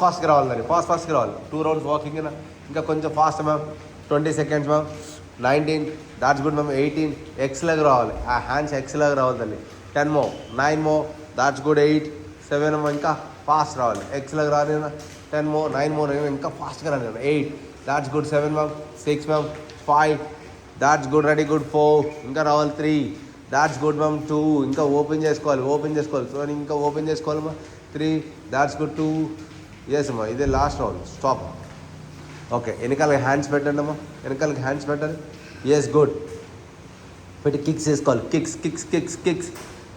ఫాస్ట్గా రావాలి, ఫాస్ట్గా రావాలి. 2 rounds వాకింగ్ ఇంకా కొంచెం fast ma'am. 20 seconds ma'am. 19, that's good ma'am. 18 ఎక్స్లాగా రావాలి, ఆ హ్యాండ్స్ ఎక్స్లాగా రావాలి తల్లి. 10 more, 9 more, దాట్స్ గుడ్. 8, 7 ఇంకా ఫాస్ట్ రావాలి, ఎక్స్లాగా రాని. 10 more, 9 more ఇంకా ఫాస్ట్గా రాని. 8, that's good. 7 ma'am. 6 ma'am. 5, that's good, ready good. 4 ఇంకా రావాలి. 3, దాట్స్ గుడ్ మ్యామ్. 2 ఇంకా ఓపెన్ చేసుకోవాలి. సో ఇంకా ఓపెన్ చేసుకోవాలి మ్యామ్. 3, that's good. 2, ఎస్ అమ్మా, ఇదే లాస్ట్ రౌండ్. స్టాప్. ఓకే, వెనకాలకి హ్యాండ్స్ పెట్టండి అమ్మా, వెనకాలకి హ్యాండ్స్ పెట్టండి. Yes, good. పెట్టి కిక్స్ వేసుకోవాలి. Kicks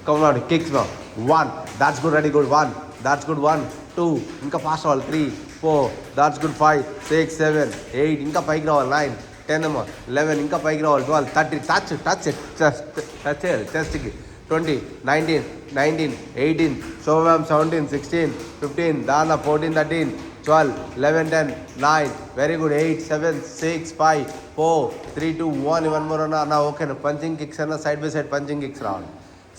command kicks ma'am. 1, that's good, ready good. 1, that's good. 1, 2 ఇంకా ఫాస్ట్ రావాలి. 3, 4, దాట్స్ గుడ్. 5, 6, 7, 8 ఇంకా పైకి రావాలి. 9, 10 అమ్మా. 11 ఇంకా పైకి రావాలి. 12, 13 టచ్ చేయాలి చెస్ట్కి. 20, 19, 18 సో మ్యామ్. 17, 16, 15 దానిలో 14, 13, 12, 11, 10, 9 వెరీ గుడ్. 8, 7, 6, 5, 4, 3, 2, 1 1 more అన్న ఓకేనా. పంచింగ్ కిక్స్ అన్న side by side punching kicks రావాలి,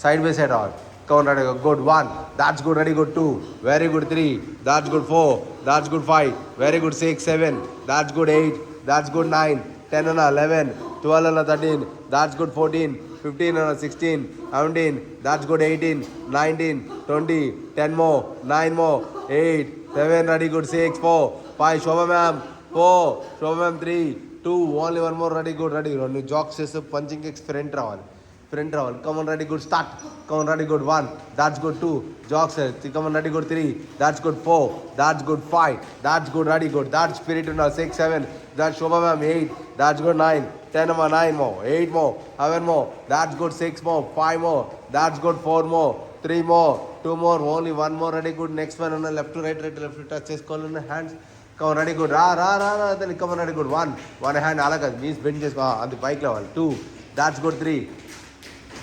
సైడ్ బై సైడ్ రావాలి. Count ready good. 1, that's good, ready good. 2 very good. 3, that's good. 4, that's good. 5 very good. 6, 7, that's good. 8, that's good. 9, 10 అన్న. 11, 12 అన్న. 13, that's good. 14, 15 అన్న. 16, 17, that's good. 18, 19, 20, 10 more, 9 more, 8, 7 ready good. 6, 4, 5 Shobha ma'am. 4 Shobha ma'am. 3, 2 only 1 more ready good. Ready రెండు jacks చేస్తే punching kicks front రావాలి. Come on ready good. Start. Come on ready good. 1, that's good. 2 jacks. Come on ready good. 3, that's good. 4, that's good. 5, that's good, ready good. That's spirit ఉన్నారు. 6, 7, that's Shobha ma'am. 8, that's good. 9, 10 more, 9 more, 8 more, 11 more, that's good. 6 more, 5 more, that's good. 4 more, 3 more, 2 more, only 1 more, ready good. Next one on the left to right to touch చేసుకోవాలి. hands come on, ready good. రా then come on, ready good. 1 hand అలాగా knees bend చేసుకో, అది పైకి లేవాలి. 2, that's good. 3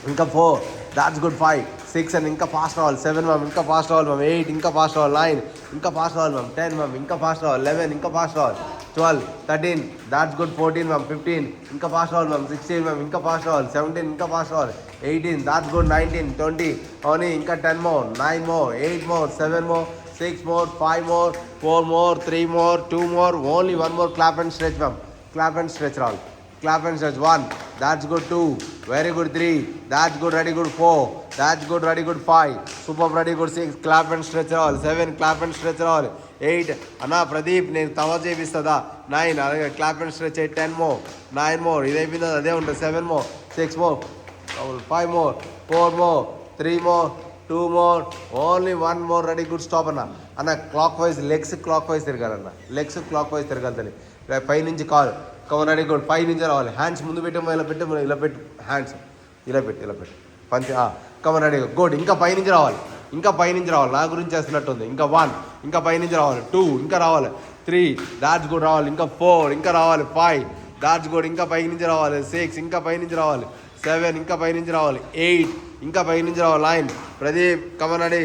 ఇంకా 4, that's good. 5, 6 and ఇంకా fast రావాలి. 7 మ్యామ్ ఇంకా ఫాస్ట్ రావాలి మ్యామ్. 8 ఇంకా ఫాస్ట్ రావాలి. 9 ఇంకా ఫాస్ట్ రావాలి మ్యామ్. 10 మ్యామ్ ఇంకా ఫాస్ట్ రావాలి. 11 ఇంకా ఫాస్ట్ రావాలి. 12, 13, that's good. 14 మ్యామ్. 15 ఇంకా ఫాస్ట్ రావాలి మ్యామ్. 16 మ్యామ్ ఇంకా ఫాస్ట్ రావాలి. 17 ఇంకా ఫాస్ట్ రావాలి. 18, that's good. 19, 20 ఓన్లీ ఇంకా 10 more, 9 more, 8 more, 7 more, 6 more, 5 more, 4 more, 3 more, 2 more, only 1 more. Clap and stretch ma'am. clap and stretch రావాలి. clap and stretch. 1, that's good. 2 very good. 3, that's good, ready good. 4, that's good, ready good. 5 super, ready good. 6 clap and stretch all. 7 clap and stretch all. 8 అన్నా ప్రదీప్ నేను తవ చేపిస్తుందా. 9 అలాగే clap and stretch. 10 more, 9 more ఇది అయిపోయింది, అదే ఉంటుంది. 7 more, 6 more, 5 more, 4 more, 3 more, 2 more, only 1 more, ready good. Stop అన్న clockwise legs clockwise తిరగాలన్న, లెగ్స్ క్లాక్ వైజ్ తిరగాలి. పై నుంచి కాల్ కమన్, రెడీ గుడ్. పై నుంచి రావాలి. హ్యాండ్స్ ముందు పెట్టాము, ఇలా పెట్టు హ్యాండ్స్ ఇలా పెట్టు పంచి కమన్, రెడీ గుడ్. ఇంకా పై నుంచి రావాలి, నా గురించి చేస్తున్నట్టుంది. ఇంకా 1 ఇంకా పై నుంచి రావాలి. 2 ఇంకా రావాలి. 3 దాట్స్ గుడ్ రావాలి. ఇంకా 4 ఇంకా రావాలి. 5 దాట్స్ గుడ్ ఇంకా పై నుంచి రావాలి. 6 ఇంకా పై నుంచి రావాలి. 7 ఇంకా పై నుంచి రావాలి. 8 ఇంకా పై నుంచి రావాలి. 9 Pradeep come on ready.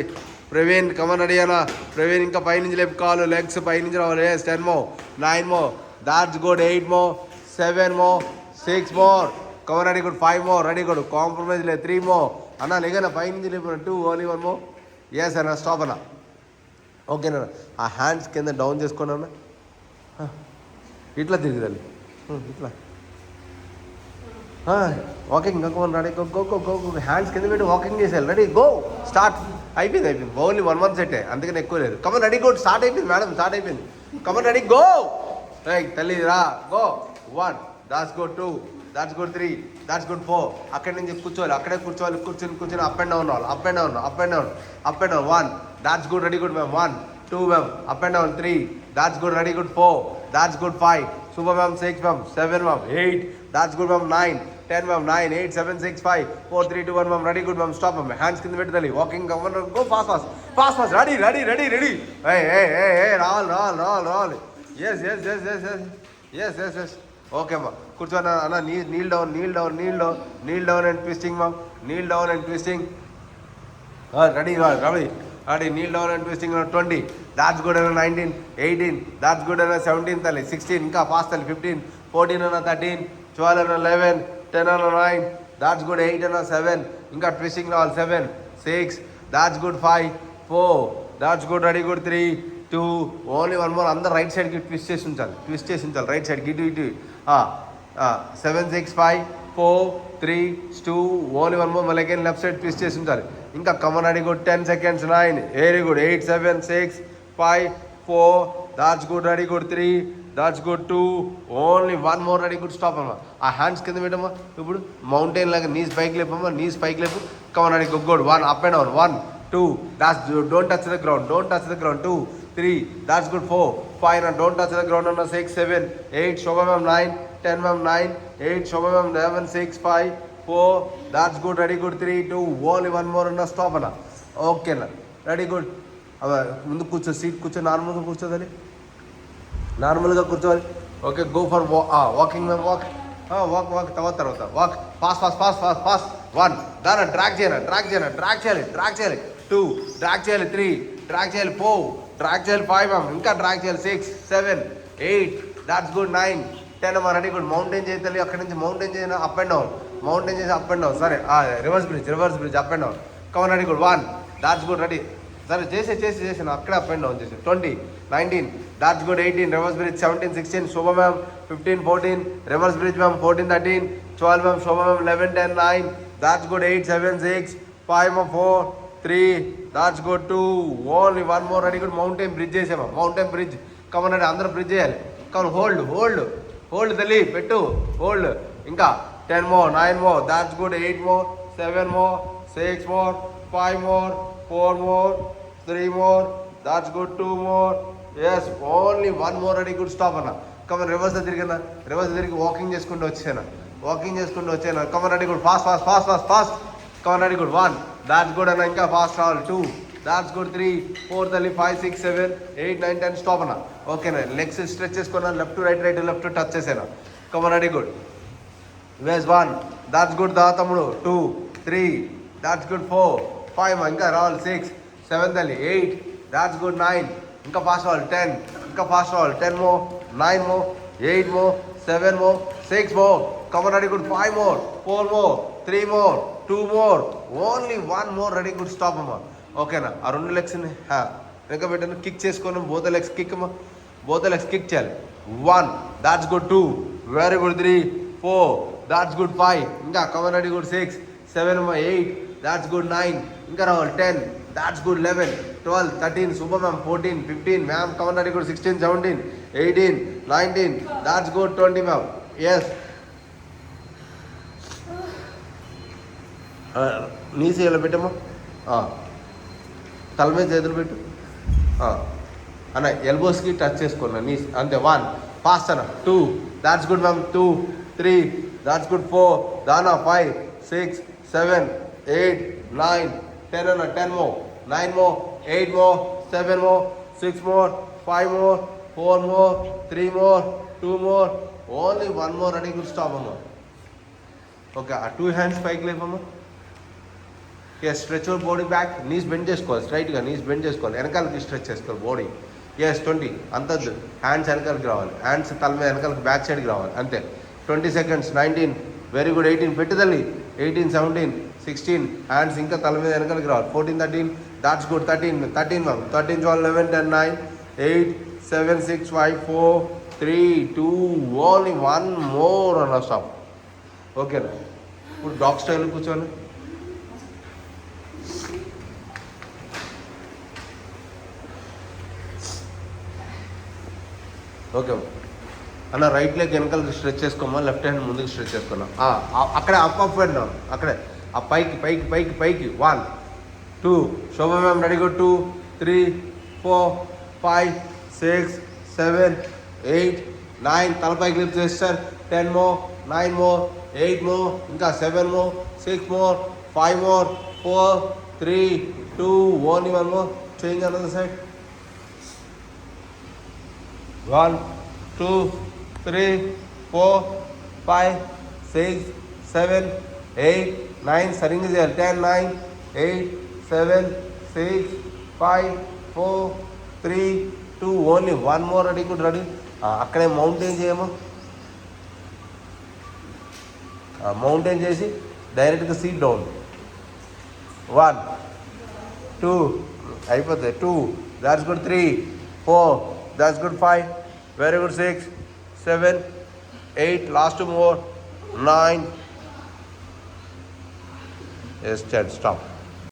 Praveen come on ready అన్న. ప్రవీణ్ ఇంకా పై నుంచి లేపు కాలు, లెగ్స్ పై నుంచి రావాలి. 10 more, 9 more, that's good. 8 more, 7 more, 6 more, come on ready good. 5 more, ready good. Compromise లేదు. 3 more అన్న లేకన్నా పై నుంచి లేపు. 2 ఓన్లీ 1 more. ఎస్ అన్న. స్టాప్ అన్న. ఓకేనా. ఆ హ్యాండ్స్ కింద డౌన్ చేసుకోండి అన్న. ఇట్లా తిరుగుదండి, ఇట్లా walking. Go ready go. Hands కింద పెట్టి వాకింగ్ చేసేయాలి. Ready go. స్టార్ట్. అయిపోయింది. ఓన్లీ 1 month సెట్టే, అందుకని ఎక్కువ లేదు. Come on ready good. స్టార్ట్ అయిపోయింది మేడం, స్టార్ట్ అయిపోయింది. Come on ready go. రైట్ తల్లి రా go. 1 that's good. 2 that's good. 3 that's good. 4 అక్కడి నుంచి కూర్చోవాలి, అక్కడే కూర్చోవాలి. కూర్చొని అప్ అండ్ డౌన్ రావాలి. Up and down. 1 that's good, ready good ma'am. 1, 2 ma'am. Up and down. 3 that's good, ready good. 4 that's good. 5 super ma'am. 6 ma'am. 7 ma'am. 8 that's good ma'am. 9, 10 ma'am. 9, 8, 7, 6, 5, 4, 3, 2, 1 ma'am. Ready good ma'am. Stop ma'am. Hands కింద పెట్టాలి. Walking go. Fast. Ready. రావాలి. Yes. Okay అమ్మా. కూర్చోన్న అన్న. Neel down and twisting ma'am. Ready. Neel down and twisting. 20 that's good అన్న. 19, 18 that's good అన్న. 17 తల్లి. 16 ఇంకా fast తల్లి. 15, 14 అన్న. 13, 12 అన్న. 11, 10 అన్న. 9 దాట్స్ గుడ్. 8 అన్న. 7 ఇంకా ట్విస్టింగ్ రావాలి. 7, 6 that's good. 5, 4 that's good, ready good. 3, 2, only 1 more. అందరు రైట్ సైడ్కి ట్విస్ట్ చేసి ఉంచాలి రైట్ సైడ్కి ఇటు 7, 6, 5, 4, 3, 2, ఓన్లీ 1 మోర్. మళ్ళీ అగైన్ లెఫ్ట్ సైడ్ ట్విస్ట్ చేసి ఉంచాలి. ఇంకా come on ready good. 10 seconds. 9, very good. 8, 7, 6, 5, 4, that's good. Ready good. 3, that's good. 2, only 1 more. Ready good. Stop అమ్మా. ఆ హ్యాండ్స్ కింద పెట్టమ్మా. ఇప్పుడు మౌంటైన్ లాగా నీస్ పైకి లేపమ్మా. నీస్ పైకి లేపు. Come on ready good. 1, up and down. 1, 2, that's don't touch the ground. 2, 3, that's good. 4, 5, and don't touch the ground. 6, 7, 8, Shobha ma'am. 9, 10 ma'am. 9, 8, Shobha ma'am. 11, 6, 5, 4, that's good. Ready good. 3, 2, only 1 more. Stop అన్న. Okay అన్న. Ready good. ముందు కూర్చో. Seat కూర్చో. నార్మల్గా కూర్చోవాలి. నార్మల్గా కూర్చోవాలి. Okay, go for walking ma'am. Walk తర్వాత వాక్. ఫాస్ట్. 1, దాన్ని డ్రాగ్ చేయాలి. 2, డ్రాగ్ చేయాలి. 3, డ్రాగ్ చేయాలి. 4, డ్రాగ్ చేయాలి. 5 మ్యామ్. ఇంకా డ్రాగ్ చేయాలి. 6, 7, 8, దాట్స్ గుడ్. 9, 10 అమ్మా. Ready good. మౌంటైన్ చేయాలి. అక్కడి నుంచి మౌంటైన్ చేయను. Up and down. మౌంటైన్ చేసి అప్ అండ్ డౌన్. సరే, reverse bridge up and down. Come on ready good. 1, that's good. Ready. సరే, చేసి అక్కడే అప్ అండ్ డౌన్ చేసి. 20, 19, that's good. 18, reverse bridge. 17, 16, Shobha ma'am. 15, 14, reverse bridge ma'am. 14, 13, 12 ma'am. Shobha ma'am. 11, 10, 9, that's good. 8, 7, 6, 5, 4, 3, that's good. 2, only 1 more. Ready good. Mountain bridge చేసామా. Mountain bridge. Come on ready. అందరూ bridge చేయాలి. Come on. Hold తల్లి. పెట్టు. Hold. ఇంకా 10 more, 9 more, that's good. 8 more, 7 more, 6 more, 5 more, 4 more, 3 more, that's good. 2 more, yes, only 1 more. Ready good. Stop అన్న. Come on. Reverse తిరిగి walking చేసుకుంటూ వచ్చాను. Come on. Ready good. Fast. Come on. Ready good. 1, that's good అన్న. ఇంకా fast రావాలి. 2, that's good. 3, 4 తల్లి. 5, 6, 7, 8, 9, 10 stop అన్న. ఓకేనా. లెగ్స్ స్ట్రెచ్ చేసుకున్నా. లెఫ్ట్ టు రైట్ టచ్ చేసాను. కమన్. Ready good. వేస్ 1, దాట్స్ గుడ్. దా తమ్ముడు. 2, 3, దాట్స్ గుడ్. 4, 5 ఇంకా రావాలి. 6, 7 తల్లి. 8, దాట్స్ గుడ్. 9, ఇంకా ఫాస్ట్ రావాలి. 10, ఇంకా ఫాస్ట్ రావాలి. 10 మో, 9 మో, 8 మో, 7 మో, 6 మో. Come on. Ready good. 5 more, 4 more, 3 more, 2 more, only 1 more. Ready good. Stop అమ్మా. ఓకేనా. ఆ 2 లెగ్స్ని వెనక పెట్టాను. కిక్ చేసుకొని బోత్ లెగ్స్ కిక్ అమ్మా. బోత్ లెగ్స్ కిక్ చేయాలి. 1, that's good. 2, very good. 3, 4, that's good. 5, ఇంకా come on. Ready good. 6, 7, 8, that's good. 9, ఇంకా రావాలి. 10, that's good. 11, 12, 13, శుభ ma'am. 14, 15 ma'am. Come on. Ready good. 16, 17, 18, 19, that's good. 20 ma'am. Yes. నీసి ఇలా పెట్టమ్మా. తల మీద చేతులు పెట్టు అన్న. ఎల్బోస్కి టచ్ చేసుకున్నా. నీస్ అంతే. 1, ఫాస్ట్ అన్న. 2, that's good ma'am. 2, 3, that's good. 4, Dana. 5, 6, 7, 8, 9, 10 and 10 more, 9 more, 8 more, 7 more, 6 more, 5 more, 4 more, 3 more, 2 more, only 1 more. Ready good. Stop amma. Okay, 2 hands pike leapamma. Yes, stretch your body back. Knees bend chesukovali. Straight ga knees bend chesukovali. Enakaliki stretch chesukovali body. Yes, 20. Antaddu. Hands enakaliki raavali. Hands tala మీద enakaliki back side ki raavali. Ante. 20 seconds. 19, very good. 18 పెట్టిదల్లి. 18, 17, 16, hands ఇంకా తల మీద వెనకాలకి రావాలి. 14, 13, that's good. 13 ma'am. 13, 12, 11, 10, 9, 8, 7, 6, 5, 4, 3, 2, only 1 more అన్న. Stop. ఓకేనా. ఇప్పుడు dog style కూర్చోండి. Okay అన్న. రైట్ లెగ్ వెనకాలకి స్ట్రెచ్ చేసుకోమా. లెఫ్ట్ హ్యాండ్ ముందుకు స్ట్రెచ్ చేసుకున్నాం. అక్కడే అప్ అండ్ డౌన్. అక్కడే ఆ పైకి. 1, 2, శోభ మ్యామ్. Ready good. 2, 3, 4, 5, 6, 7, 8, 9, తలపైకి లిఫ్ట్ చేస్తారు. 10 మో, 9 మో, 8 మో, ఇంకా 7 మో, 6 more, 5 more, 4, 3, 2, only 1 more. Change another side. 1, 2, 3, 4, 5, 6, 7, 8, 9, సరిగ్గా చేయాలి. 10, 9, 8, 7, 6, 5, 4, 3, 2, only 1 more. Ready good. Ready. అక్కడే మౌంటైన్ చేయము. మౌంటైన్ చేసి డైరెక్ట్గా సీట్ డౌన్. 1, 2 అయిపోతుంది. 2, that's good. 3, 4, that's good, 5, very good, 6, 7, 8, last 2 more, 9, yes, 10, stop.